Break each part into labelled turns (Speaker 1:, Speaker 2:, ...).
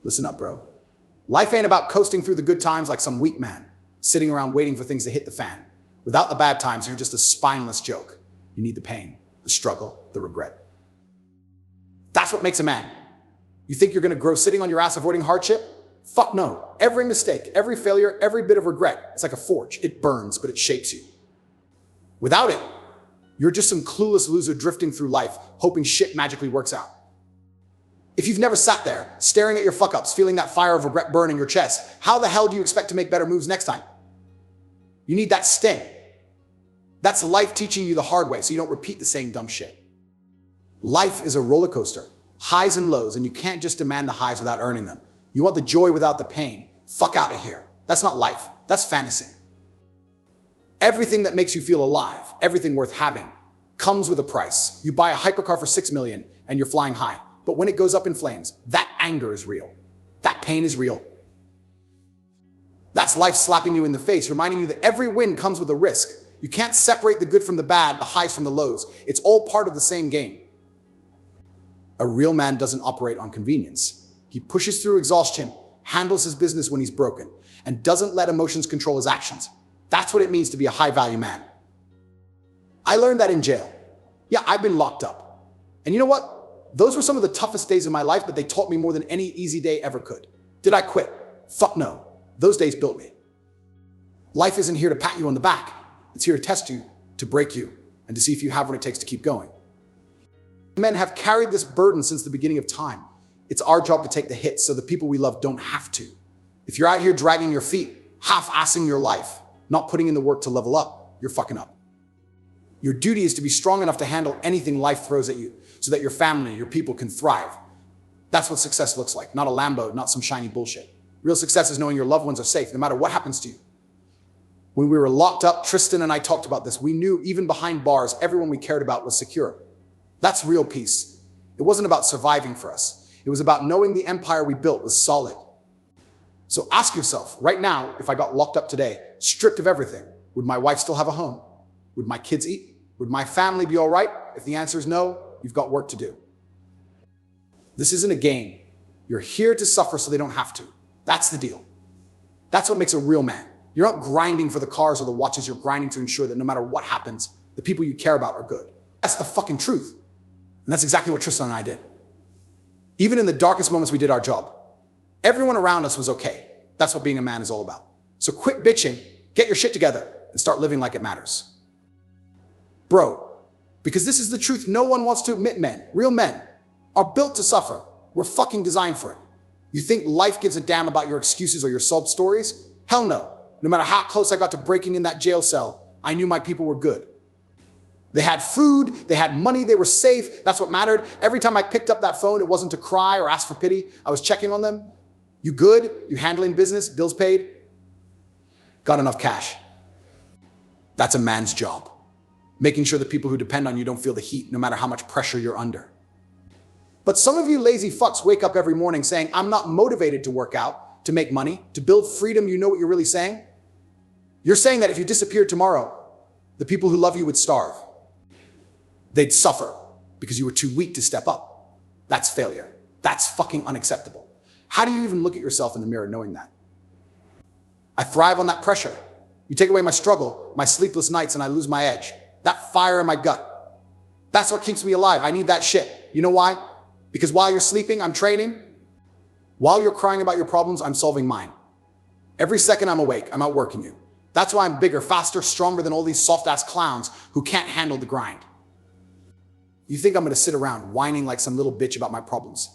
Speaker 1: Listen up, bro. Life ain't about coasting through the good times like some weak man, sitting around waiting for things to hit the fan. Without the bad times, you're just a spineless joke. You need the pain, the struggle, the regret. That's what makes a man. You think you're gonna grow sitting on your ass avoiding hardship? Fuck no. Every mistake, every failure, every bit of regret, it's like a forge. It burns, but it shapes you. Without it, you're just some clueless loser drifting through life, hoping shit magically works out. If you've never sat there, staring at your fuck-ups, feeling that fire of regret burn in your chest, how the hell do you expect to make better moves next time? You need that sting. That's life teaching you the hard way so you don't repeat the same dumb shit. Life is a roller coaster, highs and lows, and you can't just demand the highs without earning them. You want the joy without the pain. Fuck out of here. That's not life. That's fantasy. Everything that makes you feel alive, everything worth having, comes with a price. You buy a hypercar for $6 million and you're flying high. But when it goes up in flames, that anger is real. That pain is real. That's life slapping you in the face, reminding you that every win comes with a risk. You can't separate the good from the bad, the highs from the lows. It's all part of the same game. A real man doesn't operate on convenience. He pushes through exhaustion, handles his business when he's broken, and doesn't let emotions control his actions. That's what it means to be a high-value man. I learned that in jail. Yeah, I've been locked up. And you know what? Those were some of the toughest days of my life, but they taught me more than any easy day ever could. Did I quit? Fuck no. Those days built me. Life isn't here to pat you on the back. It's here to test you, to break you, and to see if you have what it takes to keep going. Men have carried this burden since the beginning of time. It's our job to take the hits so the people we love don't have to. If you're out here dragging your feet, half-assing your life, not putting in the work to level up, you're fucking up. Your duty is to be strong enough to handle anything life throws at you so that your family, your people can thrive. That's what success looks like, not a Lambo, not some shiny bullshit. Real success is knowing your loved ones are safe, no matter what happens to you. When we were locked up, Tristan and I talked about this. We knew even behind bars, everyone we cared about was secure. That's real peace. It wasn't about surviving for us. It was about knowing the empire we built was solid. So ask yourself, right now, if I got locked up today, stripped of everything, would my wife still have a home? Would my kids eat? Would my family be all right? If the answer is no, you've got work to do. This isn't a game. You're here to suffer so they don't have to. That's the deal. That's what makes a real man. You're not grinding for the cars or the watches. You're grinding to ensure that no matter what happens, the people you care about are good. That's the fucking truth. And that's exactly what Tristan and I did. Even in the darkest moments, we did our job. Everyone around us was okay. That's what being a man is all about. So quit bitching, get your shit together, and start living like it matters. Bro, because this is the truth no one wants to admit. Men, real men, are built to suffer. We're fucking designed for it. You think life gives a damn about your excuses or your sob stories? Hell no. No matter how close I got to breaking in that jail cell, I knew my people were good. They had food, they had money, they were safe. That's what mattered. Every time I picked up that phone, it wasn't to cry or ask for pity. I was checking on them. You good? You handling business? Bills paid? Got enough cash? That's a man's job. Making sure the people who depend on you don't feel the heat, no matter how much pressure you're under. But some of you lazy fucks wake up every morning saying, I'm not motivated to work out, to make money, to build freedom. You know what you're really saying? You're saying that if you disappeared tomorrow, the people who love you would starve. They'd suffer because you were too weak to step up. That's failure. That's fucking unacceptable. How do you even look at yourself in the mirror knowing that? I thrive on that pressure. You take away my struggle, my sleepless nights, and I lose my edge. That fire in my gut. That's what keeps me alive. I need that shit. You know why? Because while you're sleeping, I'm training. While you're crying about your problems, I'm solving mine. Every second I'm awake, I'm outworking you. That's why I'm bigger, faster, stronger than all these soft-ass clowns who can't handle the grind. You think I'm going to sit around whining like some little bitch about my problems?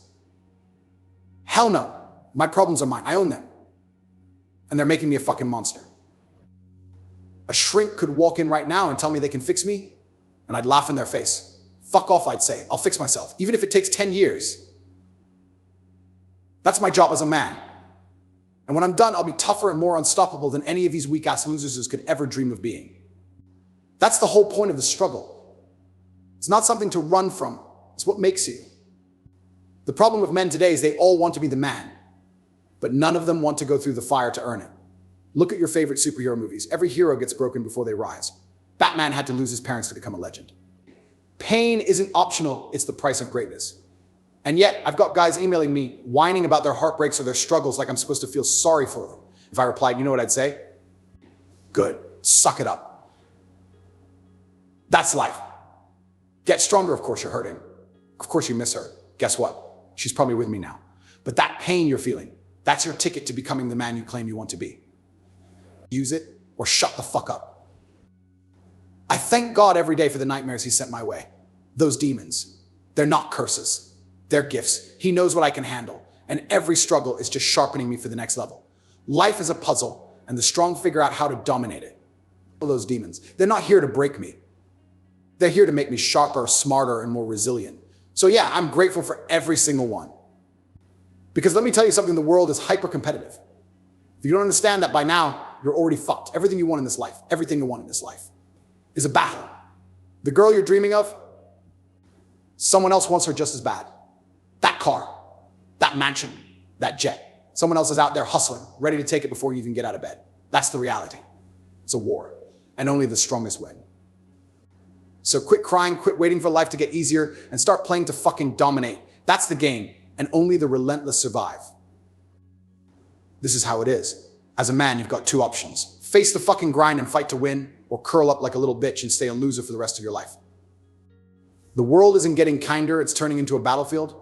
Speaker 1: Hell no. My problems are mine. I own them. And they're making me a fucking monster. A shrink could walk in right now and tell me they can fix me, and I'd laugh in their face. Fuck off, I'd say. I'll fix myself, even if it takes 10 years. That's my job as a man. And when I'm done, I'll be tougher and more unstoppable than any of these weak-ass losers could ever dream of being. That's the whole point of the struggle. It's not something to run from. It's what makes you. The problem with men today is they all want to be the man, but none of them want to go through the fire to earn it. Look at your favorite superhero movies. Every hero gets broken before they rise. Batman had to lose his parents to become a legend. Pain isn't optional, it's the price of greatness. And yet, I've got guys emailing me, whining about their heartbreaks or their struggles like I'm supposed to feel sorry for them. If I replied, you know what I'd say? Good. Suck it up. That's life. Get stronger. Of course you're hurting. Of course you miss her. Guess what? She's probably with me now. But that pain you're feeling, that's your ticket to becoming the man you claim you want to be. Use it or shut the fuck up. I thank God every day for the nightmares he sent my way. Those demons, they're not curses. They're gifts. He knows what I can handle. And every struggle is just sharpening me for the next level. Life is a puzzle, and the strong figure out how to dominate it. Those demons, they're not here to break me. They're here to make me sharper, smarter, and more resilient. So yeah, I'm grateful for every single one. Because let me tell you something, the world is hyper-competitive. If you don't understand that by now, you're already fucked. Everything you want in this life, everything you want in this life is a battle. The girl you're dreaming of, someone else wants her just as bad. That car, that mansion, that jet. Someone else is out there hustling, ready to take it before you even get out of bed. That's the reality. It's a war, and only the strongest win. So quit crying, quit waiting for life to get easier, and start playing to fucking dominate. That's the game, and only the relentless survive. This is how it is. As a man, you've got two options. Face the fucking grind and fight to win, or curl up like a little bitch and stay a loser for the rest of your life. The world isn't getting kinder, it's turning into a battlefield.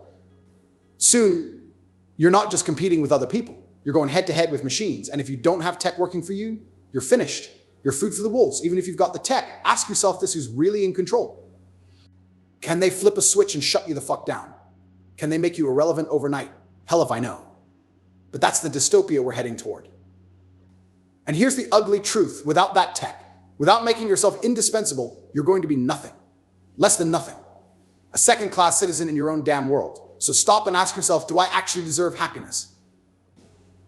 Speaker 1: Soon, you're not just competing with other people. You're going head to head with machines. And if you don't have tech working for you, you're finished. You're food for the wolves. Even if you've got the tech, ask yourself this: who's really in control? Can they flip a switch and shut you the fuck down? Can they make you irrelevant overnight? Hell if I know. But that's the dystopia we're heading toward. And here's the ugly truth: without that tech, without making yourself indispensable, you're going to be nothing. Less than nothing. A second-class citizen in your own damn world. So stop and ask yourself, do I actually deserve happiness?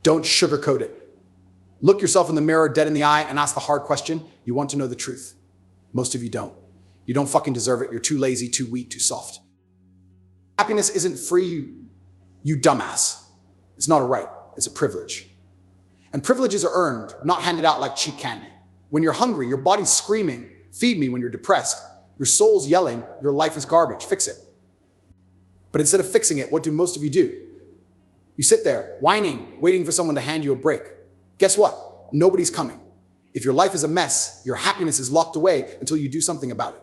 Speaker 1: Don't sugarcoat it. Look yourself in the mirror dead in the eye and ask the hard question. You want to know the truth. Most of you don't. You don't fucking deserve it. You're too lazy, too weak, too soft. Happiness isn't free, you dumbass. It's not a right, it's a privilege. And privileges are earned, not handed out like cheap candy. When you're hungry, your body's screaming, feed me. When you're depressed, your soul's yelling, your life is garbage, fix it. But instead of fixing it, what do most of you do? You sit there, whining, waiting for someone to hand you a break. Guess what? Nobody's coming. If your life is a mess, your happiness is locked away until you do something about it.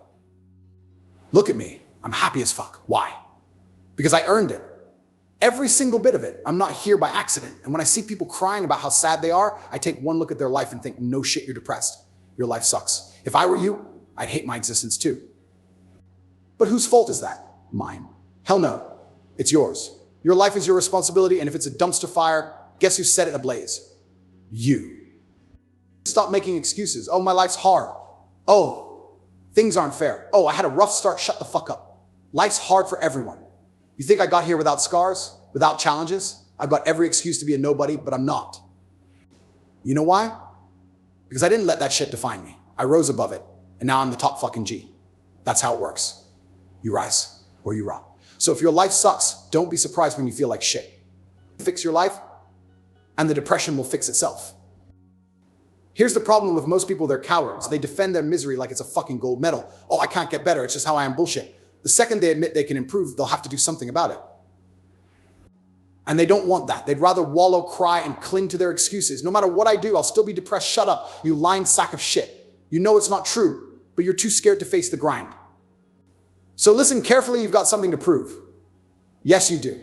Speaker 1: Look at me. I'm happy as fuck. Why? Because I earned it. Every single bit of it. I'm not here by accident. And when I see people crying about how sad they are, I take one look at their life and think, no shit, you're depressed. Your life sucks. If I were you, I'd hate my existence too. But whose fault is that? Mine. Hell no. It's yours. Your life is your responsibility, and if it's a dumpster fire, guess who set it ablaze? You. Stop making excuses. Oh, my life's hard. Oh, things aren't fair. Oh, I had a rough start. Shut the fuck up. Life's hard for everyone. You think I got here without scars, without challenges? I've got every excuse to be a nobody, but I'm not. You know why? Because I didn't let that shit define me. I rose above it, and now I'm the top fucking G. That's how it works. You rise or you rot. So if your life sucks, don't be surprised when you feel like shit. Fix your life, and the depression will fix itself. Here's the problem with most people: they're cowards. They defend their misery like it's a fucking gold medal. Oh, I can't get better. It's just how I am. Bullshit. The second they admit they can improve, they'll have to do something about it. And they don't want that. They'd rather wallow, cry, and cling to their excuses. No matter what I do, I'll still be depressed. Shut up, you lying sack of shit. You know it's not true, but you're too scared to face the grind. So listen carefully, you've got something to prove. Yes, you do.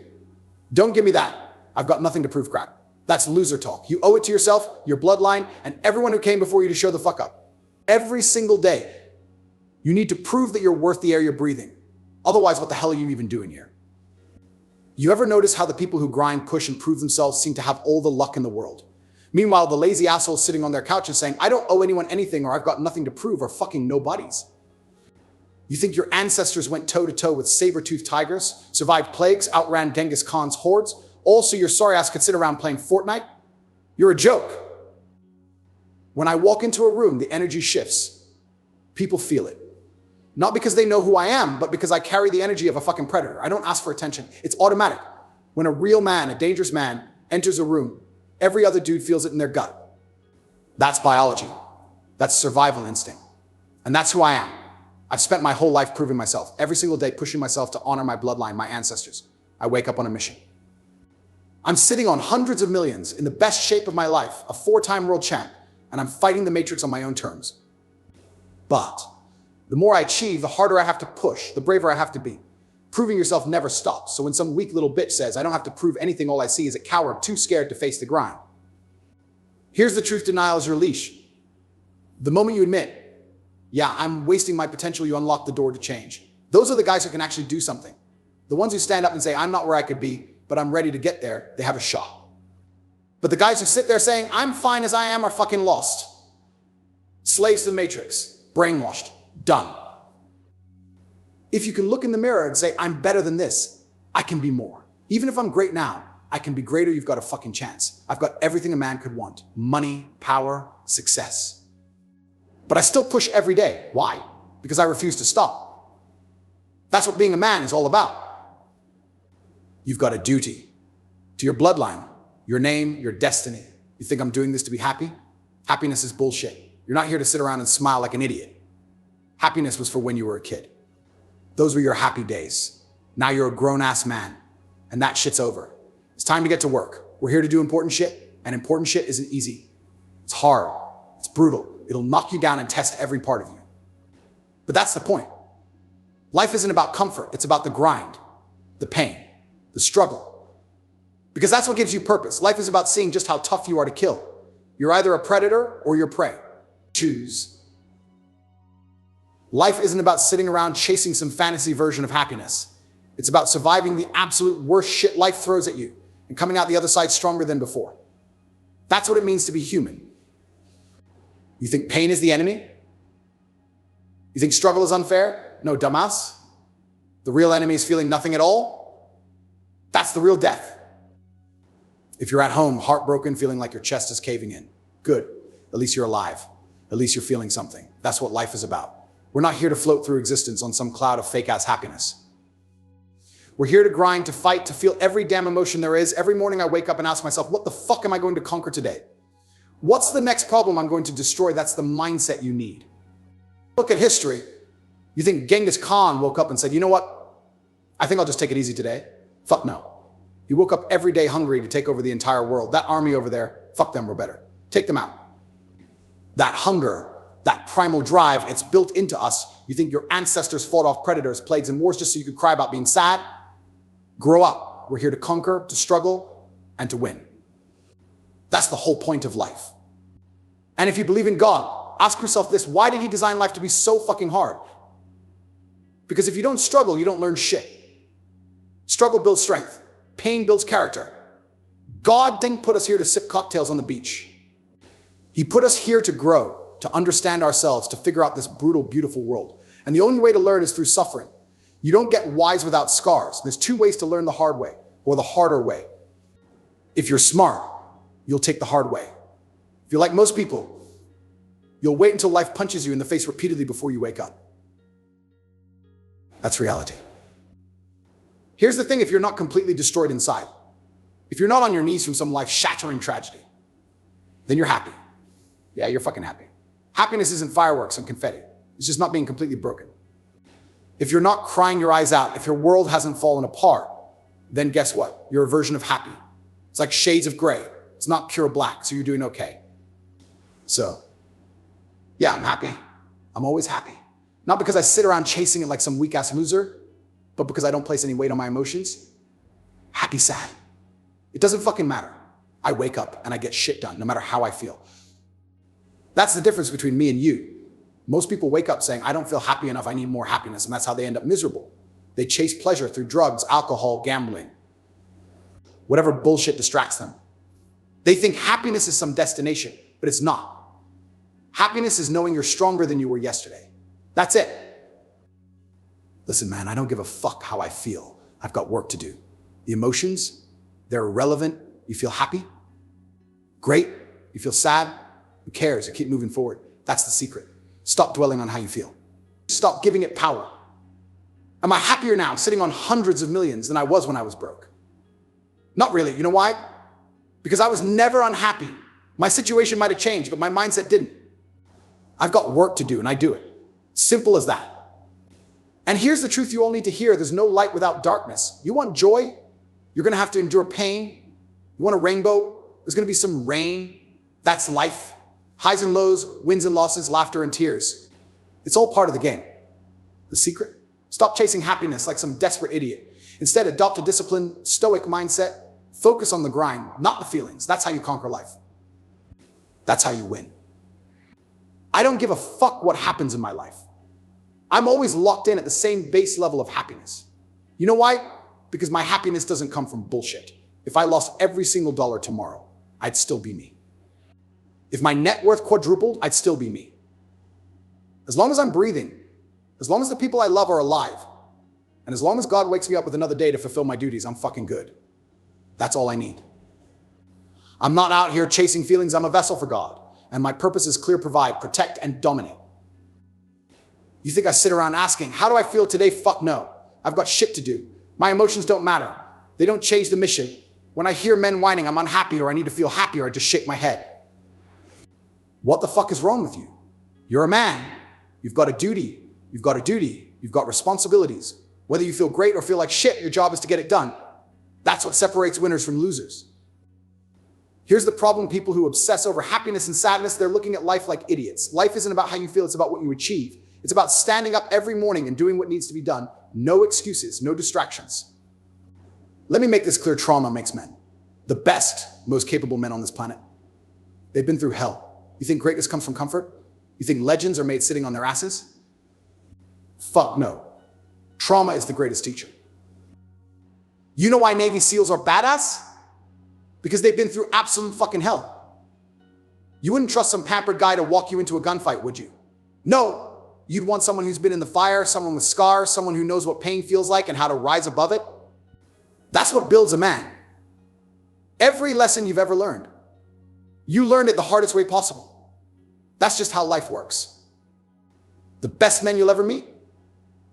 Speaker 1: Don't give me that. I've got nothing to prove crap. That's loser talk. You owe it to yourself, your bloodline, and everyone who came before you to show the fuck up. Every single day, you need to prove that you're worth the air you're breathing. Otherwise, what the hell are you even doing here? You ever notice how the people who grind, push, and prove themselves seem to have all the luck in the world? Meanwhile, the lazy assholes sitting on their couches saying, I don't owe anyone anything, or I've got nothing to prove, are fucking nobodies. You think your ancestors went toe-to-toe with saber-toothed tigers, survived plagues, outran Genghis Khan's hordes, all so your sorry ass could sit around playing Fortnite? You're a joke. When I walk into a room, the energy shifts. People feel it. Not because they know who I am, but because I carry the energy of a fucking predator. I don't ask for attention. It's automatic. When a real man, a dangerous man, enters a room, every other dude feels it in their gut. That's biology. That's survival instinct. And that's who I am. I've spent my whole life proving myself, every single day pushing myself to honor my bloodline, my ancestors. I wake up on a mission. I'm sitting on hundreds of millions in the best shape of my life, a 4-time world champ, and I'm fighting the matrix on my own terms. But the more I achieve, the harder I have to push, the braver I have to be. Proving yourself never stops. So when some weak little bitch says, I don't have to prove anything, all I see is a coward too scared to face the grind. Here's the truth: denial is your leash. The moment you admit, yeah, I'm wasting my potential, you unlock the door to change. Those are the guys who can actually do something. The ones who stand up and say, I'm not where I could be, but I'm ready to get there, they have a shot. But the guys who sit there saying, I'm fine as I am, are fucking lost. Slaves to the matrix, brainwashed, done. If you can look in the mirror and say, I'm better than this, I can be more. Even if I'm great now, I can be greater, you've got a fucking chance. I've got everything a man could want: money, power, success. But I still push every day. Why? Because I refuse to stop. That's what being a man is all about. You've got a duty to your bloodline, your name, your destiny. You think I'm doing this to be happy? Happiness is bullshit. You're not here to sit around and smile like an idiot. Happiness was for when you were a kid. Those were your happy days. Now you're a grown-ass man, and that shit's over. It's time to get to work. We're here to do important shit, and important shit isn't easy. It's hard. It's brutal. It'll knock you down and test every part of you. But that's the point. Life isn't about comfort. It's about the grind, the pain, the struggle. Because that's what gives you purpose. Life is about seeing just how tough you are to kill. You're either a predator or you're prey. Choose. Life isn't about sitting around chasing some fantasy version of happiness. It's about surviving the absolute worst shit life throws at you and coming out the other side stronger than before. That's what it means to be human. You think pain is the enemy? You think struggle is unfair? No, dumbass. The real enemy is feeling nothing at all. That's the real death. If you're at home, heartbroken, feeling like your chest is caving in, good. At least you're alive. At least you're feeling something. That's what life is about. We're not here to float through existence on some cloud of fake-ass happiness. We're here to grind, to fight, to feel every damn emotion there is. Every morning I wake up and ask myself, what the fuck am I going to conquer today? What's the next problem I'm going to destroy? That's the mindset you need. Look at history. You think Genghis Khan woke up and said, you know what? I think I'll just take it easy today. Fuck no. He woke up every day hungry to take over the entire world. That army over there, fuck them, we're better. Take them out. That hunger, that primal drive, it's built into us. You think your ancestors fought off predators, plagues, and wars just so you could cry about being sad? Grow up. We're here to conquer, to struggle, and to win. That's the whole point of life. And if you believe in God, ask yourself this: why did he design life to be so fucking hard? Because if you don't struggle, you don't learn shit. Struggle builds strength. Pain builds character. God didn't put us here to sip cocktails on the beach. He put us here to grow, to understand ourselves, to figure out this brutal, beautiful world. And the only way to learn is through suffering. You don't get wise without scars. There's 2 ways to learn the hard way, or the harder way. If you're smart, you'll take the hard way. If you're like most people, you'll wait until life punches you in the face repeatedly before you wake up. That's reality. Here's the thing: if you're not completely destroyed inside, if you're not on your knees from some life-shattering tragedy, then you're happy. Yeah, you're fucking happy. Happiness isn't fireworks and confetti. It's just not being completely broken. If you're not crying your eyes out, if your world hasn't fallen apart, then guess what? You're a version of happy. It's like shades of gray. It's not pure black, so you're doing okay. So, yeah, I'm happy. I'm always happy. Not because I sit around chasing it like some weak-ass loser, but because I don't place any weight on my emotions. Happy, sad. It doesn't fucking matter. I wake up and I get shit done, no matter how I feel. That's the difference between me and you. Most people wake up saying, I don't feel happy enough, I need more happiness, and that's how they end up miserable. They chase pleasure through drugs, alcohol, gambling, whatever bullshit distracts them. They think happiness is some destination, but it's not. Happiness is knowing you're stronger than you were yesterday. That's it. Listen, man, I don't give a fuck how I feel. I've got work to do. The emotions, they're irrelevant. You feel happy? Great. You feel sad? Who cares? You keep moving forward. That's the secret. Stop dwelling on how you feel. Stop giving it power. Am I happier now sitting on hundreds of millions than I was when I was broke? Not really. You know why? Because I was never unhappy. My situation might have changed, but my mindset didn't. I've got work to do, and I do it. Simple as that. And here's the truth you all need to hear. There's no light without darkness. You want joy? You're going to have to endure pain. You want a rainbow? There's going to be some rain. That's life. Highs and lows, wins and losses, laughter and tears. It's all part of the game. The secret? Stop chasing happiness like some desperate idiot. Instead, adopt a disciplined, stoic mindset. Focus on the grind, not the feelings. That's how you conquer life. That's how you win. I don't give a fuck what happens in my life. I'm always locked in at the same base level of happiness. You know why? Because my happiness doesn't come from bullshit. If I lost every single dollar tomorrow, I'd still be me. If my net worth quadrupled, I'd still be me. As long as I'm breathing, as long as the people I love are alive, and as long as God wakes me up with another day to fulfill my duties, I'm fucking good. That's all I need. I'm not out here chasing feelings. I'm a vessel for God. And my purpose is clear: provide, protect, and dominate. You think I sit around asking, how do I feel today? Fuck no. I've got shit to do. My emotions don't matter. They don't change the mission. When I hear men whining, I'm unhappy or I need to feel happier, I just shake my head. What the fuck is wrong with you? You're a man. You've got a duty. You've got a duty. You've got responsibilities. Whether you feel great or feel like shit, your job is to get it done. That's what separates winners from losers. Here's the problem: people who obsess over happiness and sadness, they're looking at life like idiots. Life isn't about how you feel, it's about what you achieve. It's about standing up every morning and doing what needs to be done. No excuses, no distractions. Let me make this clear: trauma makes men. The best, most capable men on this planet. They've been through hell. You think greatness comes from comfort? You think legends are made sitting on their asses? Fuck no. Trauma is the greatest teacher. You know why Navy SEALs are badass? Because they've been through absolute fucking hell. You wouldn't trust some pampered guy to walk you into a gunfight, would you? No, you'd want someone who's been in the fire, someone with scars, someone who knows what pain feels like and how to rise above it. That's what builds a man. Every lesson you've ever learned, you learned it the hardest way possible. That's just how life works. The best men you'll ever meet,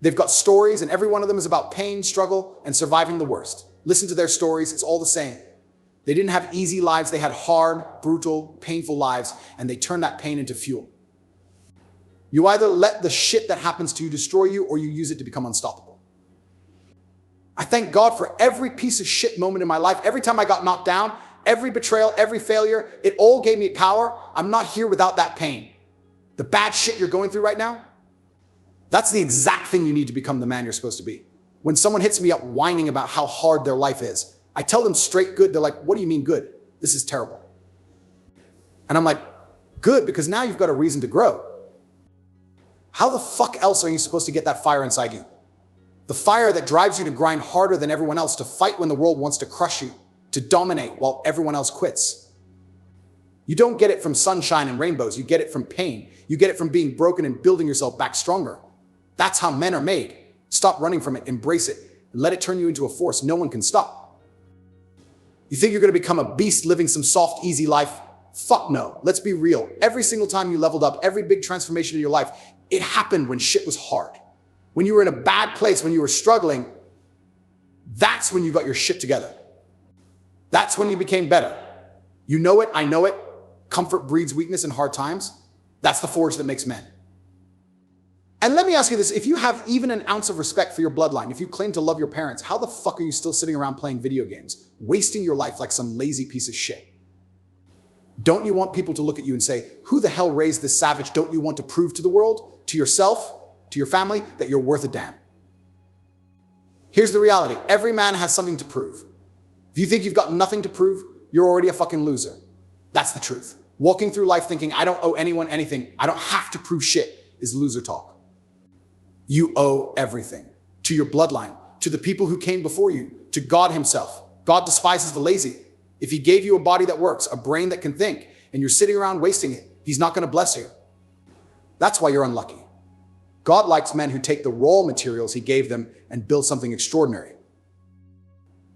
Speaker 1: they've got stories, and every one of them is about pain, struggle, and surviving the worst. Listen to their stories, it's all the same. They didn't have easy lives, they had hard, brutal, painful lives, and they turned that pain into fuel. You either let the shit that happens to you destroy you, or you use it to become unstoppable. I thank God for every piece of shit moment in my life. Every time I got knocked down, every betrayal, every failure, it all gave me power. I'm not here without that pain. The bad shit you're going through right now, that's the exact thing you need to become the man you're supposed to be. When someone hits me up whining about how hard their life is, I tell them straight good. They're like, what do you mean good? This is terrible. And I'm like, good, because now you've got a reason to grow. How the fuck else are you supposed to get that fire inside you? The fire that drives you to grind harder than everyone else, to fight when the world wants to crush you, to dominate while everyone else quits. You don't get it from sunshine and rainbows. You get it from pain. You get it from being broken and building yourself back stronger. That's how men are made. Stop running from it. Embrace it. And let it turn you into a force no one can stop. You think you're going to become a beast living some soft, easy life? Fuck no. Let's be real. Every single time you leveled up, every big transformation in your life, it happened when shit was hard. When you were in a bad place, when you were struggling, that's when you got your shit together. That's when you became better. You know it, I know it. Comfort breeds weakness in hard times. That's the forge that makes men. And let me ask you this, if you have even an ounce of respect for your bloodline, if you claim to love your parents, how the fuck are you still sitting around playing video games, wasting your life like some lazy piece of shit? Don't you want people to look at you and say, who the hell raised this savage? Don't you want to prove to the world, to yourself, to your family, that you're worth a damn? Here's the reality. Every man has something to prove. If you think you've got nothing to prove, you're already a fucking loser. That's the truth. Walking through life thinking, I don't owe anyone anything, I don't have to prove shit, is loser talk. You owe everything to your bloodline, to the people who came before you, to God himself. God despises the lazy. If he gave you a body that works, a brain that can think, and you're sitting around wasting it, he's not going to bless you. That's why you're unlucky. God likes men who take the raw materials he gave them and build something extraordinary.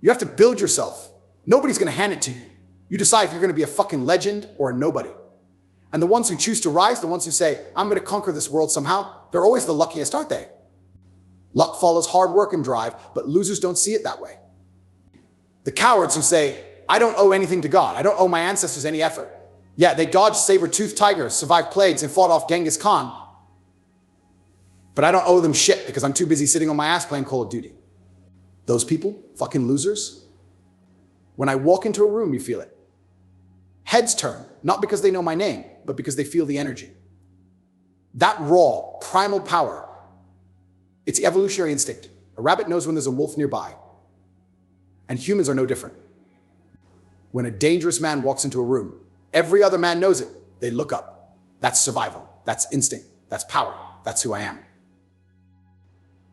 Speaker 1: You have to build yourself. Nobody's going to hand it to you. You decide if you're going to be a fucking legend or a nobody. And the ones who choose to rise, the ones who say, I'm going to conquer this world somehow, they're always the luckiest, aren't they? Luck follows hard work and drive, but losers don't see it that way. The cowards who say, I don't owe anything to God. I don't owe my ancestors any effort. Yeah, they dodged saber-toothed tigers, survived plagues, and fought off Genghis Khan. But I don't owe them shit because I'm too busy sitting on my ass playing Call of Duty. Those people, fucking losers, When I walk into a room, you feel it. Heads turn, not because they know my name, but because they feel the energy. That raw, primal power, it's evolutionary instinct. A rabbit knows when there's a wolf nearby. And humans are no different. When a dangerous man walks into a room, every other man knows it. They look up. That's survival. That's instinct. That's power. That's who I am.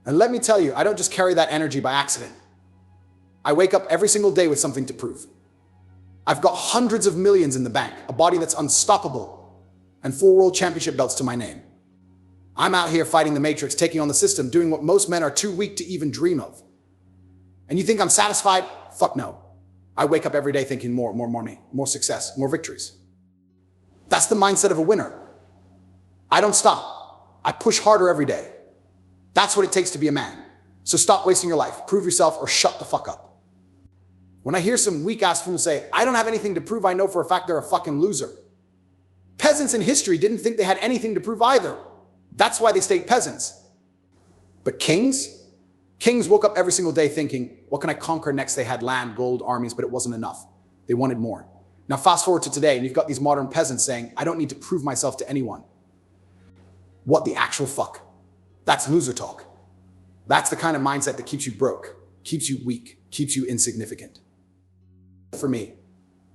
Speaker 1: And let me tell you, I don't just carry that energy by accident. I wake up every single day with something to prove. I've got hundreds of millions in the bank, a body that's unstoppable, and 4 world championship belts to my name. I'm out here fighting the matrix, taking on the system, doing what most men are too weak to even dream of. And you think I'm satisfied? Fuck no. I wake up every day thinking more money, more success, more victories. That's the mindset of a winner. I don't stop. I push harder every day. That's what it takes to be a man. So stop wasting your life, prove yourself, or shut the fuck up. When I hear some weak-ass fools say, I don't have anything to prove, I know for a fact they're a fucking loser. Peasants in history didn't think they had anything to prove either. That's why they stayed peasants. But kings woke up every single day thinking, what can I conquer next? They had land, gold, armies, but it wasn't enough. They wanted more. Now fast forward to today, and you've got these modern peasants saying, I don't need to prove myself to anyone. What the actual fuck? That's loser talk. That's the kind of mindset that keeps you broke, keeps you weak, keeps you insignificant. For me,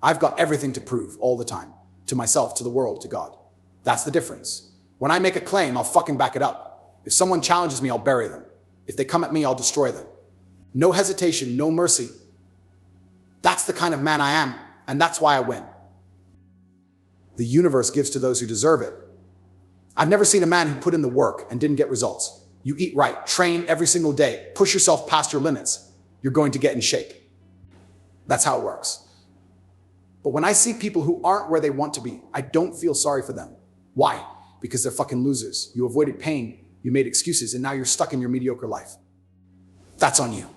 Speaker 1: I've got everything to prove all the time, to myself, to the world, to God. That's the difference. When I make a claim, I'll fucking back it up. If someone challenges me, I'll bury them. If they come at me, I'll destroy them. No hesitation, no mercy. That's the kind of man I am, and that's why I win. The universe gives to those who deserve it. I've never seen a man who put in the work and didn't get results. You eat right, train every single day, push yourself past your limits. You're going to get in shape. That's how it works. But when I see people who aren't where they want to be, I don't feel sorry for them. Why? Because they're fucking losers. You avoided pain, you made excuses, and now you're stuck in your mediocre life. That's on you.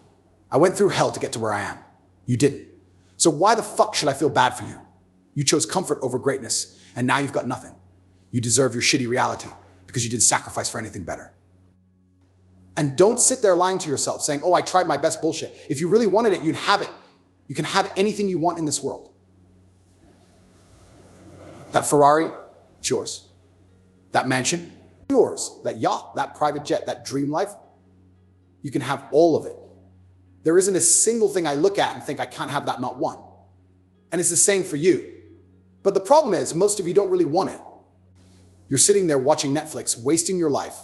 Speaker 1: I went through hell to get to where I am. You didn't. So why the fuck should I feel bad for you? You chose comfort over greatness, and now you've got nothing. You deserve your shitty reality because you didn't sacrifice for anything better. And don't sit there lying to yourself saying, oh, I tried my best bullshit. If you really wanted it, you'd have it. You can have anything you want in this world. That Ferrari, it's yours. That mansion, yours. That yacht, that private jet, that dream life, you can have all of it. There isn't a single thing I look at and think I can't have that, not one. And it's the same for you. But the problem is, most of you don't really want it. You're sitting there watching Netflix, wasting your life,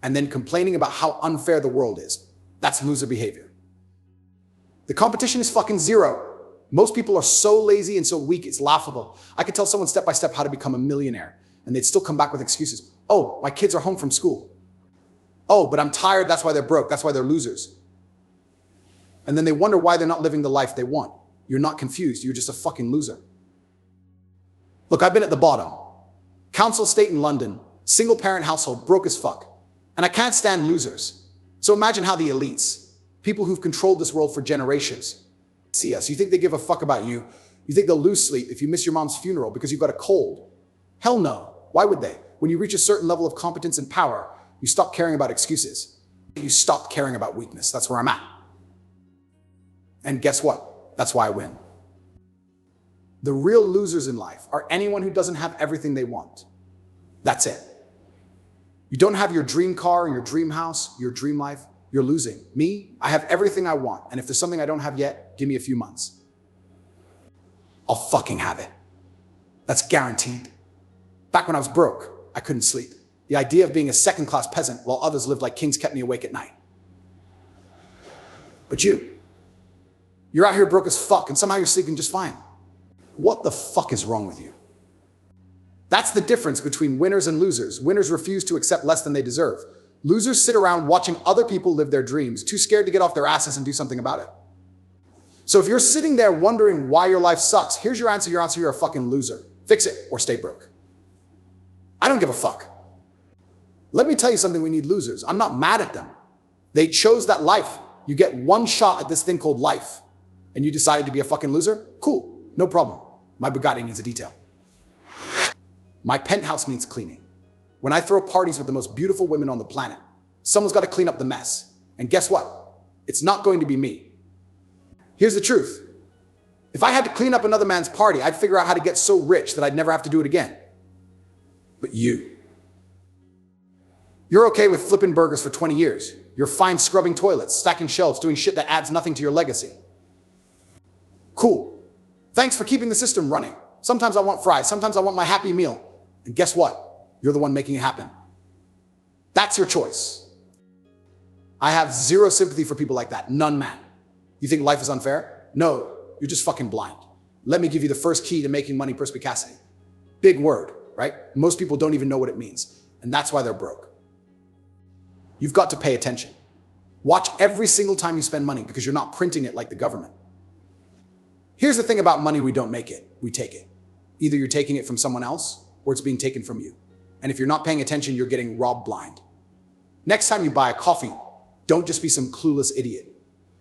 Speaker 1: and then complaining about how unfair the world is. That's loser behavior. The competition is fucking zero. Most people are so lazy and so weak, it's laughable. I could tell someone step by step how to become a millionaire, and they'd still come back with excuses. Oh, my kids are home from school. Oh, but I'm tired, that's why they're broke, that's why they're losers. And then they wonder why they're not living the life they want. You're not confused, you're just a fucking loser. Look, I've been at the bottom. Council estate in London, single parent household, broke as fuck. And I can't stand losers. So imagine how the elites, people who've controlled this world for generations, see us. You think they give a fuck about you? You think they'll lose sleep if you miss your mom's funeral because you've got a cold? Hell no. Why would they? When you reach a certain level of competence and power, you stop caring about excuses. You stop caring about weakness. That's where I'm at. And guess what? That's why I win. The real losers in life are anyone who doesn't have everything they want. That's it. You don't have your dream car, your dream house, your dream life. You're losing. Me, I have everything I want. And if there's something I don't have yet, give me a few months. I'll fucking have it. That's guaranteed. Back when I was broke, I couldn't sleep. The idea of being a second-class peasant while others lived like kings kept me awake at night. But you're out here broke as fuck and somehow you're sleeping just fine. What the fuck is wrong with you? That's the difference between winners and losers. Winners refuse to accept less than they deserve. Losers sit around watching other people live their dreams, too scared to get off their asses and do something about it. So if you're sitting there wondering why your life sucks, here's your answer. Your answer, you're a fucking loser. Fix it or stay broke. I don't give a fuck. Let me tell you something, we need losers. I'm not mad at them. They chose that life. You get one shot at this thing called life and you decided to be a fucking loser? Cool, no problem. My Bugatti needs a detail. My penthouse needs cleaning. When I throw parties with the most beautiful women on the planet, someone's got to clean up the mess. And guess what? It's not going to be me. Here's the truth. If I had to clean up another man's party, I'd figure out how to get so rich that I'd never have to do it again. But you're okay with flipping burgers for 20 years. You're fine scrubbing toilets, stacking shelves, doing shit that adds nothing to your legacy. Cool. Thanks for keeping the system running. Sometimes I want fries. Sometimes I want my happy meal. And guess what? You're the one making it happen. That's your choice. I have zero sympathy for people like that. None, man. You think life is unfair? No, you're just fucking blind. Let me give you the first key to making money perspicacity. Big word, right? Most people don't even know what it means. And that's why they're broke. You've got to pay attention. Watch every single time you spend money because you're not printing it like the government. Here's the thing about money: we don't make it, we take it. Either you're taking it from someone else or it's being taken from you. And if you're not paying attention, you're getting robbed blind. Next time you buy a coffee, don't just be some clueless idiot.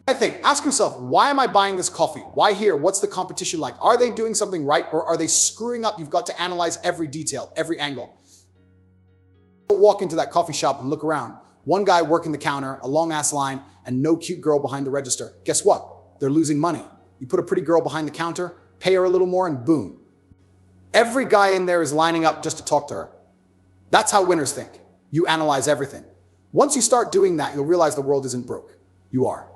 Speaker 1: Ask yourself, why am I buying this coffee? Why here? What's the competition like? Are they doing something right or are they screwing up? You've got to analyze every detail, every angle. Don't walk into that coffee shop and look around. One guy working the counter, a long ass line, and no cute girl behind the register. Guess what? They're losing money. You put a pretty girl behind the counter, pay her a little more, and boom. Every guy in there is lining up just to talk to her. That's how winners think. You analyze everything. Once you start doing that, you'll realize the world isn't broke. You are.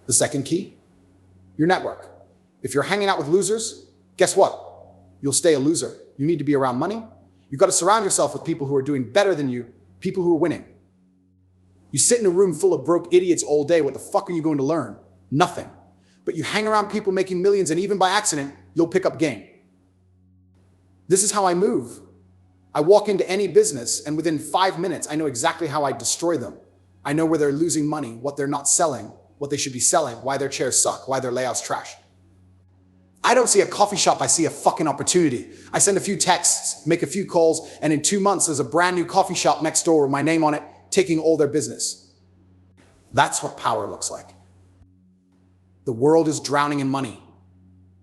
Speaker 1: The second key, your network. If you're hanging out with losers, guess what? You'll stay a loser. You need to be around money. You've got to surround yourself with people who are doing better than you, people who are winning. You sit in a room full of broke idiots all day. What the fuck are you going to learn? Nothing. But you hang around people making millions, and even by accident, you'll pick up game. This is how I move. I walk into any business, and within 5 minutes, I know exactly how I destroy them. I know where they're losing money, what they're not selling, what they should be selling, why their chairs suck, why their layout's trash. I don't see a coffee shop, I see a fucking opportunity. I send a few texts, make a few calls, and in 2 months, there's a brand new coffee shop next door with my name on it, taking all their business. That's what power looks like. The world is drowning in money.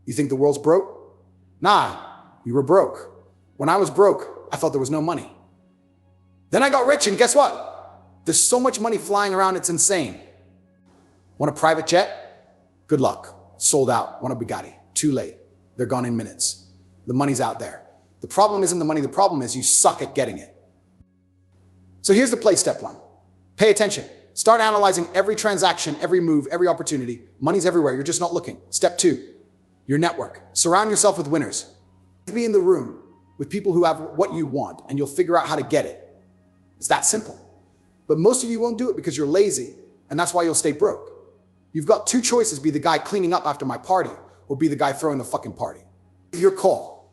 Speaker 1: You think the world's broke? Nah, you were broke. When I was broke, I thought there was no money. Then I got rich, and guess what? There's so much money flying around, it's insane. Want a private jet? Good luck. Sold out. Want a Bugatti? Too late. They're gone in minutes. The money's out there. The problem isn't the money. The problem is you suck at getting it. So here's the play step one. Pay attention. Start analyzing every transaction, every move, every opportunity. Money's everywhere. You're just not looking. Step two, your network. Surround yourself with winners. Be in the room with people who have what you want, and you'll figure out how to get it. It's that simple. But most of you won't do it because you're lazy, and that's why you'll stay broke. You've got two choices: be the guy cleaning up after my party, or be the guy throwing the fucking party. Your call.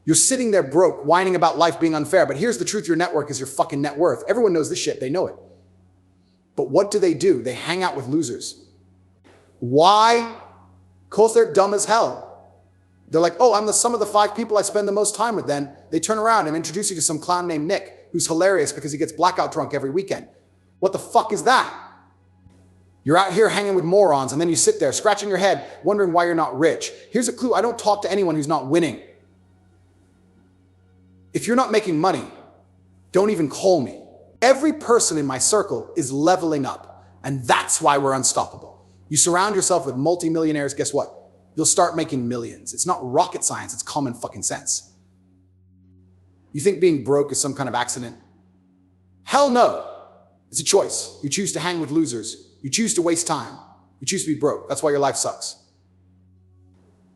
Speaker 1: You're sitting there broke, whining about life being unfair, but here's the truth: your network is your fucking net worth. Everyone knows this shit, they know it. But what do? They hang out with losers. Why? Because they're dumb as hell. They're like, oh, I'm the sum of the 5 people I spend the most time with. Then they turn around and introduce you to some clown named Nick, who's hilarious because he gets blackout drunk every weekend. What the fuck is that? You're out here hanging with morons, and then you sit there scratching your head, wondering why you're not rich. Here's a clue: I don't talk to anyone who's not winning. If you're not making money, don't even call me. Every person in my circle is leveling up, and that's why we're unstoppable. You surround yourself with multimillionaires, guess what? You'll start making millions. It's not rocket science, it's common fucking sense. You think being broke is some kind of accident? Hell no. It's a choice. You choose to hang with losers. You choose to waste time. You choose to be broke. That's why your life sucks.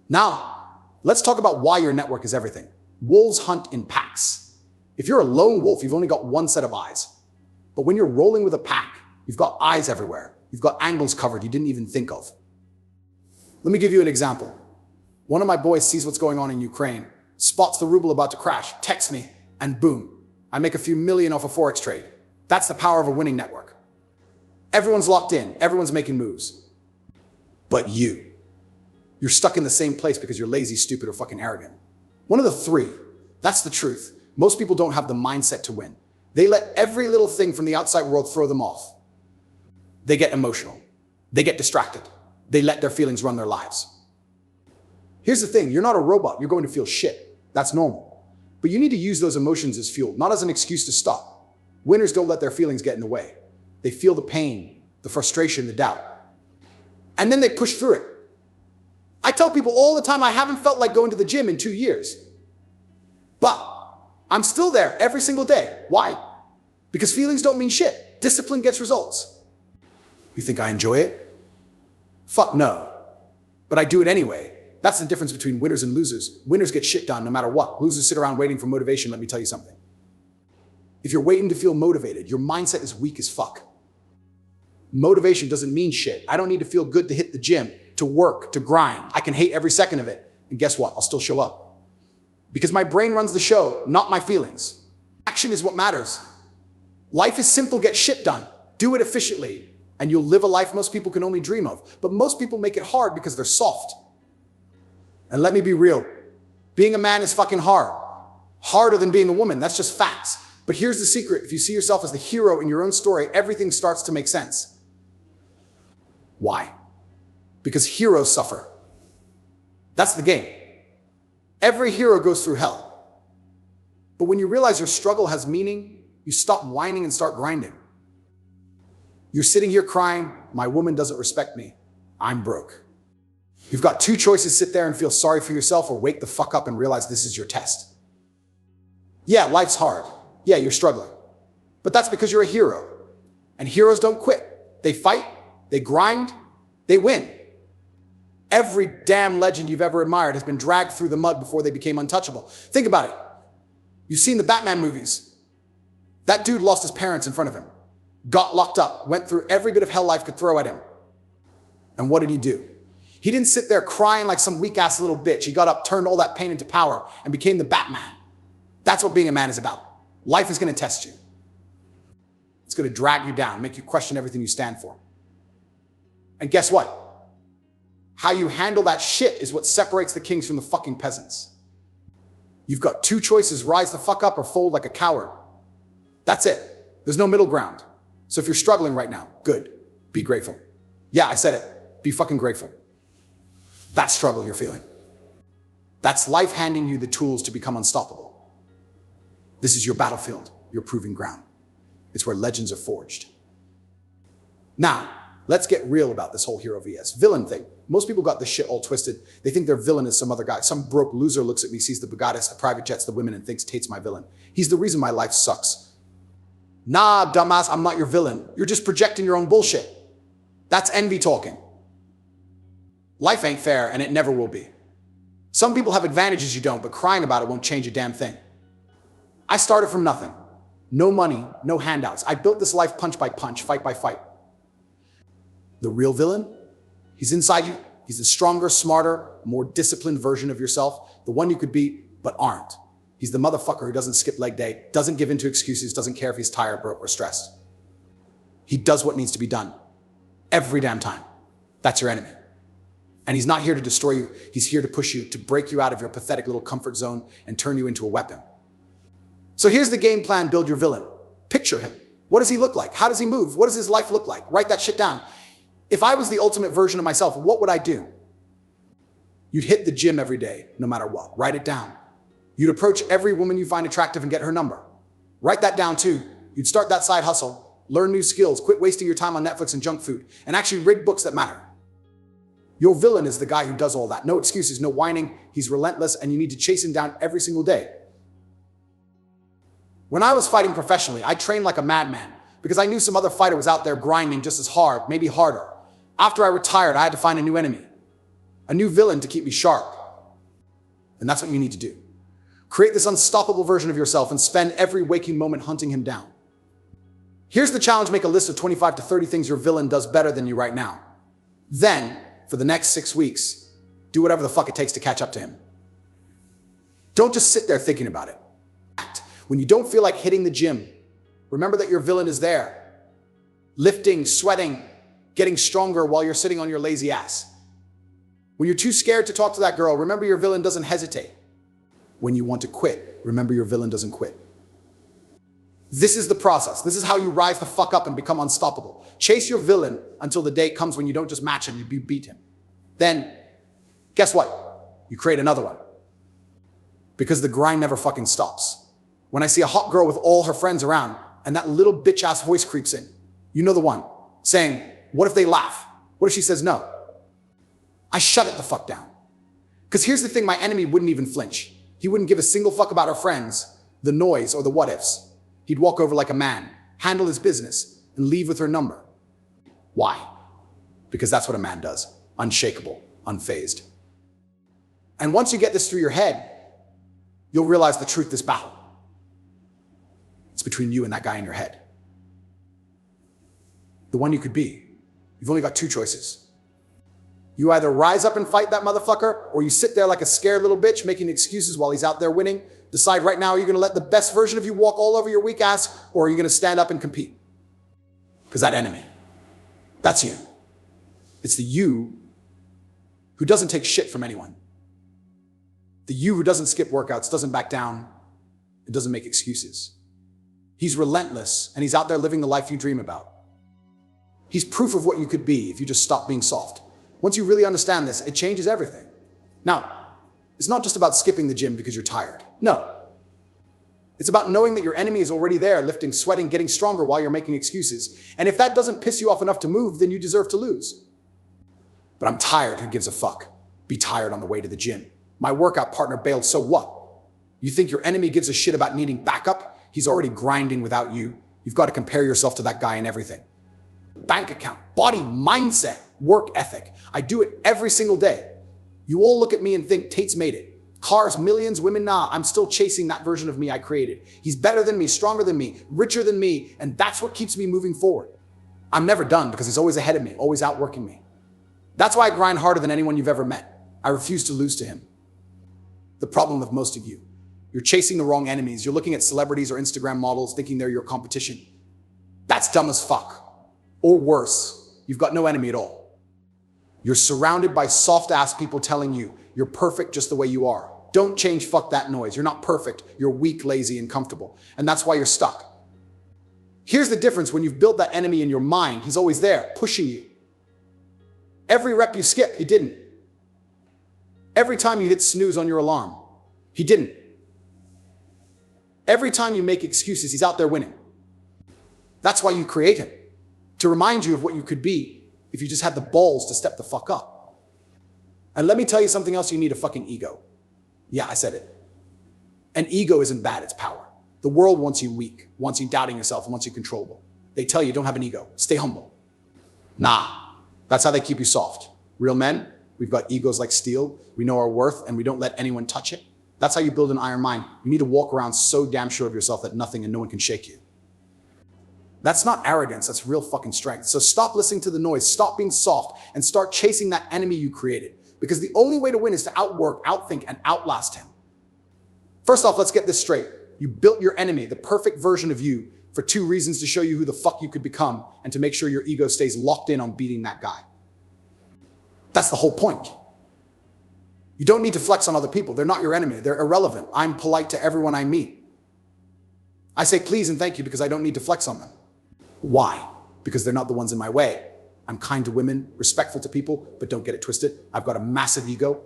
Speaker 1: Now, let's talk about why your network is everything. Wolves hunt in packs. If you're a lone wolf, you've only got one set of eyes. But when you're rolling with a pack, you've got eyes everywhere. You've got angles covered you didn't even think of. Let me give you an example. One of my boys sees what's going on in Ukraine, spots the ruble about to crash, texts me, and boom, I make a few million off a Forex trade. That's the power of a winning network. Everyone's locked in, everyone's making moves. But you're stuck in the same place because you're lazy, stupid, or fucking arrogant. One of the 3. That's the truth. Most people don't have the mindset to win. They let every little thing from the outside world throw them off. They get emotional. They get distracted. They let their feelings run their lives. Here's the thing, you're not a robot, you're going to feel shit. That's normal. But you need to use those emotions as fuel, not as an excuse to stop. Winners don't let their feelings get in the way. They feel the pain, the frustration, the doubt. And then they push through it. I tell people all the time I haven't felt like going to the gym in 2 years. But I'm still there every single day. Why? Because feelings don't mean shit. Discipline gets results. You think I enjoy it? Fuck no. But I do it anyway. That's the difference between winners and losers. Winners get shit done no matter what. Losers sit around waiting for motivation. Let me tell you something. If you're waiting to feel motivated, your mindset is weak as fuck. Motivation doesn't mean shit. I don't need to feel good to hit the gym, to work, to grind. I can hate every second of it. And guess what? I'll still show up. Because my brain runs the show, not my feelings. Action is what matters. Life is simple, get shit done. Do it efficiently. And you'll live a life most people can only dream of. But most people make it hard because they're soft. And let me be real. Being a man is fucking hard. Harder than being a woman. That's just facts. But here's the secret. If you see yourself as the hero in your own story, everything starts to make sense. Why? Because heroes suffer. That's the game. Every hero goes through hell. But when you realize your struggle has meaning, you stop whining and start grinding. You're sitting here crying, my woman doesn't respect me. I'm broke. You've got two choices: sit there and feel sorry for yourself, or wake the fuck up and realize this is your test. Yeah, life's hard. Yeah, you're struggling. But that's because you're a hero. And heroes don't quit. They fight, they grind, they win. Every damn legend you've ever admired has been dragged through the mud before they became untouchable. Think about it. You've seen the Batman movies. That dude lost his parents in front of him, got locked up, went through every bit of hell life could throw at him. And what did he do? He didn't sit there crying like some weak-ass little bitch. He got up, turned all that pain into power, and became the Batman. That's what being a man is about. Life is going to test you. It's going to drag you down, make you question everything you stand for. And guess what? How you handle that shit is what separates the kings from the fucking peasants. You've got two choices: rise the fuck up or fold like a coward. That's it. There's no middle ground. So if you're struggling right now, good. Be grateful. Yeah, I said it. Be fucking grateful. That struggle you're feeling. That's life handing you the tools to become unstoppable. This is your battlefield, your proving ground. It's where legends are forged. Now, let's get real about this whole hero vs. villain thing. Most people got this shit all twisted. They think their villain is some other guy. Some broke loser looks at me, sees the Bugattis, the private jets, the women, and thinks Tate's my villain. He's the reason my life sucks. Nah, dumbass, I'm not your villain. You're just projecting your own bullshit. That's envy talking. Life ain't fair, and it never will be. Some people have advantages you don't, but crying about it won't change a damn thing. I started from nothing. No money, no handouts. I built this life punch by punch, fight by fight. The real villain? He's inside you. He's the stronger, smarter, more disciplined version of yourself. The one you could beat, but aren't. He's the motherfucker who doesn't skip leg day, doesn't give in to excuses, doesn't care if he's tired, broke, or stressed. He does what needs to be done. Every damn time. That's your enemy. And he's not here to destroy you. He's here to push you, to break you out of your pathetic little comfort zone and turn you into a weapon. So here's the game plan: build your villain. Picture him. What does he look like? How does he move? What does his life look like? Write that shit down. If I was the ultimate version of myself, what would I do? You'd hit the gym every day, no matter what. Write it down. You'd approach every woman you find attractive and get her number. Write that down too. You'd start that side hustle, learn new skills, quit wasting your time on Netflix and junk food, and actually read books that matter. Your villain is the guy who does all that. No excuses, no whining. He's relentless, and you need to chase him down every single day. When I was fighting professionally, I trained like a madman because I knew some other fighter was out there grinding just as hard, maybe harder. After I retired, I had to find a new enemy, a new villain to keep me sharp. And that's what you need to do. Create this unstoppable version of yourself and spend every waking moment hunting him down. Here's the challenge: make a list of 25 to 30 things your villain does better than you right now. Then, for the next 6 weeks, do whatever the fuck it takes to catch up to him. Don't just sit there thinking about it. Act. When you don't feel like hitting the gym, remember that your villain is there, lifting, sweating, getting stronger while you're sitting on your lazy ass. When you're too scared to talk to that girl, remember your villain doesn't hesitate. When you want to quit, remember your villain doesn't quit. This is the process. This is how you rise the fuck up and become unstoppable. Chase your villain until the day comes when you don't just match him, you beat him. Then, guess what? You create another one. Because the grind never fucking stops. When I see a hot girl with all her friends around and that little bitch-ass voice creeps in, you know the one, saying, what if they laugh? What if she says no? I shut it the fuck down. Because here's the thing, my enemy wouldn't even flinch. He wouldn't give a single fuck about our friends, the noise, or the what ifs. He'd walk over like a man, handle his business, and leave with her number. Why? Because that's what a man does. Unshakable, unfazed. And once you get this through your head, you'll realize the truth of this battle. It's between you and that guy in your head. The one you could be. You've only got two choices. You either rise up and fight that motherfucker, or you sit there like a scared little bitch making excuses while he's out there winning. Decide right now, are you going to let the best version of you walk all over your weak ass, or are you going to stand up and compete? Because that enemy, that's you. It's the you who doesn't take shit from anyone. The you who doesn't skip workouts, doesn't back down, and doesn't make excuses. He's relentless, and he's out there living the life you dream about. He's proof of what you could be if you just stop being soft. Once you really understand this, it changes everything. Now, it's not just about skipping the gym because you're tired. No. It's about knowing that your enemy is already there, lifting, sweating, getting stronger while you're making excuses. And if that doesn't piss you off enough to move, then you deserve to lose. But I'm tired, who gives a fuck? Be tired on the way to the gym. My workout partner bailed, so what? You think your enemy gives a shit about needing backup? He's already grinding without you. You've got to compare yourself to that guy in everything. Bank account, body, mindset, work ethic. I do it every single day. You all look at me and think Tate's made it. Cars, millions, women, nah, I'm still chasing that version of me I created. He's better than me, stronger than me, richer than me, and that's what keeps me moving forward. I'm never done because he's always ahead of me, always outworking me. That's why I grind harder than anyone you've ever met. I refuse to lose to him. The problem with most of you, you're chasing the wrong enemies. You're looking at celebrities or Instagram models thinking they're your competition. That's dumb as fuck. Or worse, you've got no enemy at all. You're surrounded by soft-ass people telling you you're perfect just the way you are. Don't change, fuck that noise. You're not perfect. You're weak, lazy, and comfortable. And that's why you're stuck. Here's the difference when you've built that enemy in your mind. He's always there, pushing you. Every rep you skip, he didn't. Every time you hit snooze on your alarm, he didn't. Every time you make excuses, he's out there winning. That's why you create him. To remind you of what you could be if you just had the balls to step the fuck up. And let me tell you something else, you need a fucking ego. Yeah, I said it. An ego isn't bad, it's power. The world wants you weak, wants you doubting yourself, and wants you controllable. They tell you don't have an ego, stay humble. Nah, that's how they keep you soft. Real men, we've got egos like steel, we know our worth, and we don't let anyone touch it. That's how you build an iron mind. You need to walk around so damn sure of yourself that nothing and no one can shake you. That's not arrogance, that's real fucking strength. So stop listening to the noise, stop being soft, and start chasing that enemy you created. Because the only way to win is to outwork, outthink, and outlast him. First off, let's get this straight. You built your enemy, the perfect version of you, for two reasons: to show you who the fuck you could become, and to make sure your ego stays locked in on beating that guy. That's the whole point. You don't need to flex on other people. They're not your enemy. They're irrelevant. I'm polite to everyone I meet. I say please and thank you because I don't need to flex on them. Why? Because they're not the ones in my way. I'm kind to women, respectful to people, but don't get it twisted. I've got a massive ego.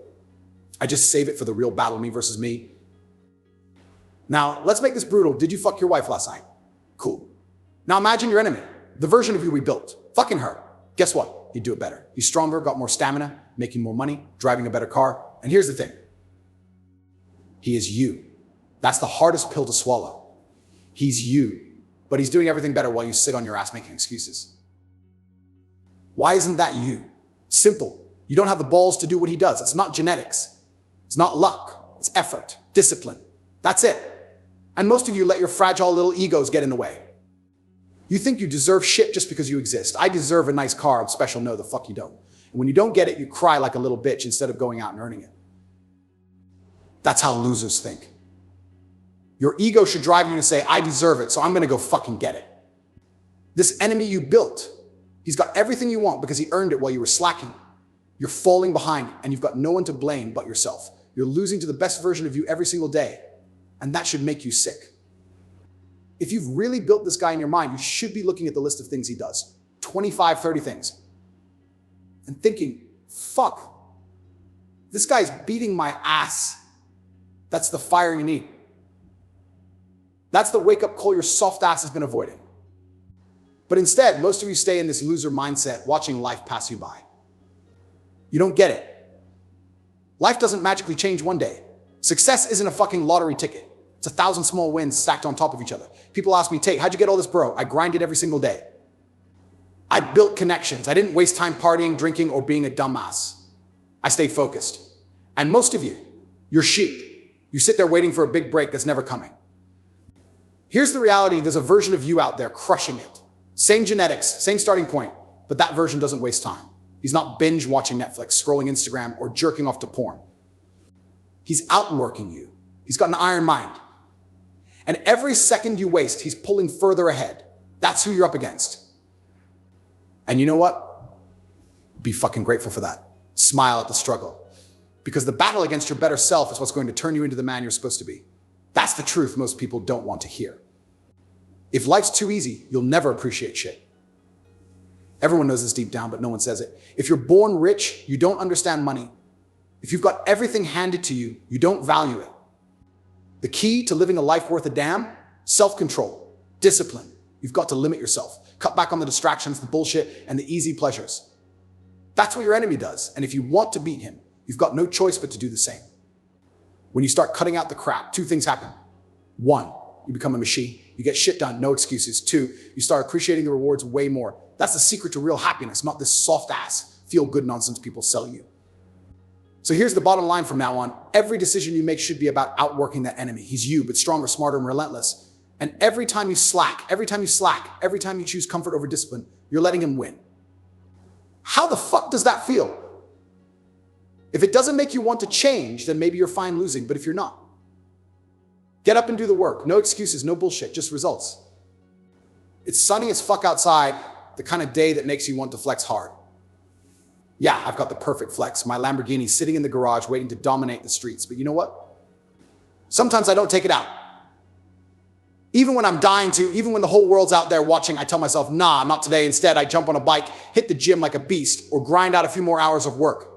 Speaker 1: I just save it for the real battle, me versus me. Now, let's make this brutal. Did you fuck your wife last night? Cool. Now imagine your enemy, the version of you we built, fucking her. Guess what? He'd do it better. He's stronger, got more stamina, making more money, driving a better car. And here's the thing. He is you. That's the hardest pill to swallow. He's you. But he's doing everything better while you sit on your ass making excuses. Why isn't that you? Simple. You don't have the balls to do what he does. It's not genetics. It's not luck. It's effort, discipline. That's it. And most of you let your fragile little egos get in the way. You think you deserve shit just because you exist. I deserve a nice car. I'm special. No, the fuck you don't. And when you don't get it, you cry like a little bitch instead of going out and earning it. That's how losers think. Your ego should drive you to say, I deserve it, so I'm going to go fucking get it. This enemy you built, he's got everything you want because he earned it while you were slacking. You're falling behind and you've got no one to blame but yourself. You're losing to the best version of you every single day. And that should make you sick. If you've really built this guy in your mind, you should be looking at the list of things he does. 25, 30 things. And thinking, fuck, this guy's beating my ass. That's the fire you need. That's the wake-up call your soft ass has been avoiding. But instead, most of you stay in this loser mindset, watching life pass you by. You don't get it. Life doesn't magically change one day. Success isn't a fucking lottery ticket. It's 1,000 small wins stacked on top of each other. People ask me, Tate, how'd you get all this, bro? I grinded every single day. I built connections. I didn't waste time partying, drinking, or being a dumbass. I stayed focused. And most of you, you're sheep. You sit there waiting for a big break that's never coming. Here's the reality. There's a version of you out there crushing it. Same genetics, same starting point, but that version doesn't waste time. He's not binge watching Netflix, scrolling Instagram, or jerking off to porn. He's outworking you. He's got an iron mind. And every second you waste, he's pulling further ahead. That's who you're up against. And you know what? Be fucking grateful for that. Smile at the struggle. Because the battle against your better self is what's going to turn you into the man you're supposed to be. That's the truth most people don't want to hear. If life's too easy, you'll never appreciate shit. Everyone knows this deep down, but no one says it. If you're born rich, you don't understand money. If you've got everything handed to you, you don't value it. The key to living a life worth a damn? Self-control, discipline. You've got to limit yourself. Cut back on the distractions, the bullshit, and the easy pleasures. That's what your enemy does. And if you want to beat him, you've got no choice but to do the same. When you start cutting out the crap, two things happen. One, you become a machine. You get shit done, no excuses. Two, you start appreciating the rewards way more. That's the secret to real happiness, not this soft ass, feel good nonsense people sell you. So here's the bottom line from now on. Every decision you make should be about outworking that enemy. He's you, but stronger, smarter, and relentless. And every time you slack, every time you choose comfort over discipline, you're letting him win. How the fuck does that feel? If it doesn't make you want to change, then maybe you're fine losing, but if you're not, get up and do the work. No excuses, no bullshit, just results. It's sunny as fuck outside, the kind of day that makes you want to flex hard. Yeah, I've got the perfect flex. My Lamborghini sitting in the garage waiting to dominate the streets. But you know what? Sometimes I don't take it out. Even when I'm dying to, even when the whole world's out there watching, I tell myself, nah, not today. Instead, I jump on a bike, hit the gym like a beast, or grind out a few more hours of work.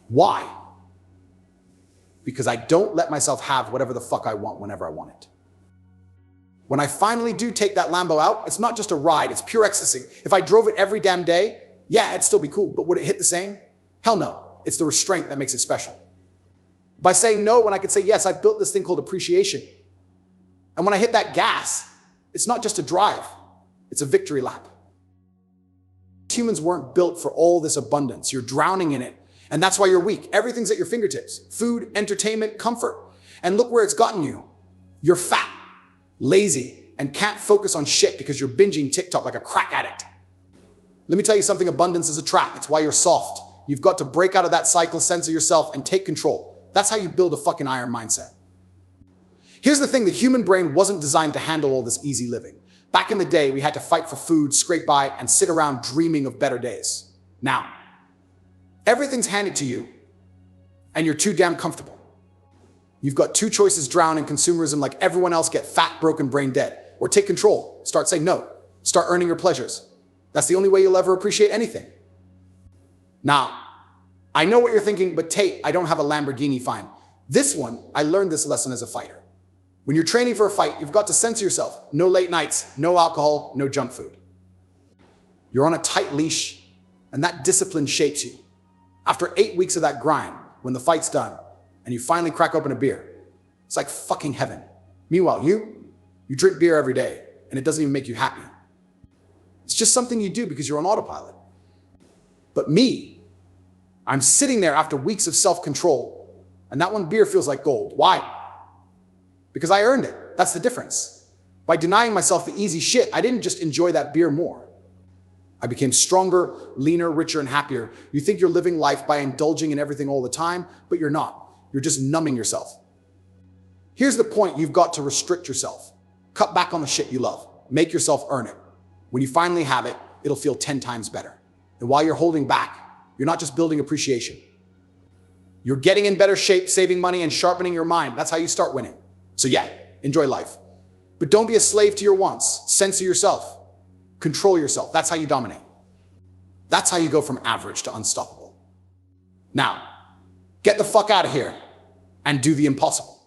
Speaker 1: Why? Because I don't let myself have whatever the fuck I want whenever I want it. When I finally do take that Lambo out, it's not just a ride, it's pure ecstasy. If I drove it every damn day, yeah, it'd still be cool, but would it hit the same? Hell no. It's the restraint that makes it special. By saying no when I could say yes, I've built this thing called appreciation. And when I hit that gas, it's not just a drive, it's a victory lap. Humans weren't built for all this abundance. You're drowning in it. And that's why you're weak. Everything's at your fingertips. Food, entertainment, comfort. And look where it's gotten you. You're fat, lazy, and can't focus on shit because you're binging TikTok like a crack addict. Let me tell you something, abundance is a trap. It's why you're soft. You've got to break out of that cycle, censor yourself, and take control. That's how you build a fucking iron mindset. Here's the thing, the human brain wasn't designed to handle all this easy living. Back in the day, we had to fight for food, scrape by, and sit around dreaming of better days. Now, everything's handed to you, and you're too damn comfortable. You've got two choices: drown in consumerism like everyone else, get fat, broken, brain dead, or take control, start saying no, start earning your pleasures. That's the only way you'll ever appreciate anything. Now, I know what you're thinking, but Tate, I don't have a Lamborghini. Fine. This one, I learned this lesson as a fighter. When you're training for a fight, you've got to censor yourself. No late nights, no alcohol, no junk food. You're on a tight leash, and that discipline shapes you. After 8 weeks of that grind, when the fight's done, and you finally crack open a beer, it's like fucking heaven. Meanwhile, you drink beer every day, and it doesn't even make you happy. It's just something you do because you're on autopilot. But me, I'm sitting there after weeks of self-control, and that one beer feels like gold. Why? Because I earned it. That's the difference. By denying myself the easy shit, I didn't just enjoy that beer more. I became stronger, leaner, richer, and happier. You think you're living life by indulging in everything all the time, but you're not. You're just numbing yourself. Here's the point: you've got to restrict yourself. Cut back on the shit you love. Make yourself earn it. When you finally have it, it'll feel 10 times better. And while you're holding back, you're not just building appreciation. You're getting in better shape, saving money, and sharpening your mind. That's how you start winning. So yeah, enjoy life. But don't be a slave to your wants. Censor yourself. Control yourself. That's how you dominate. That's how you go from average to unstoppable. Now, get the fuck out of here and do the impossible.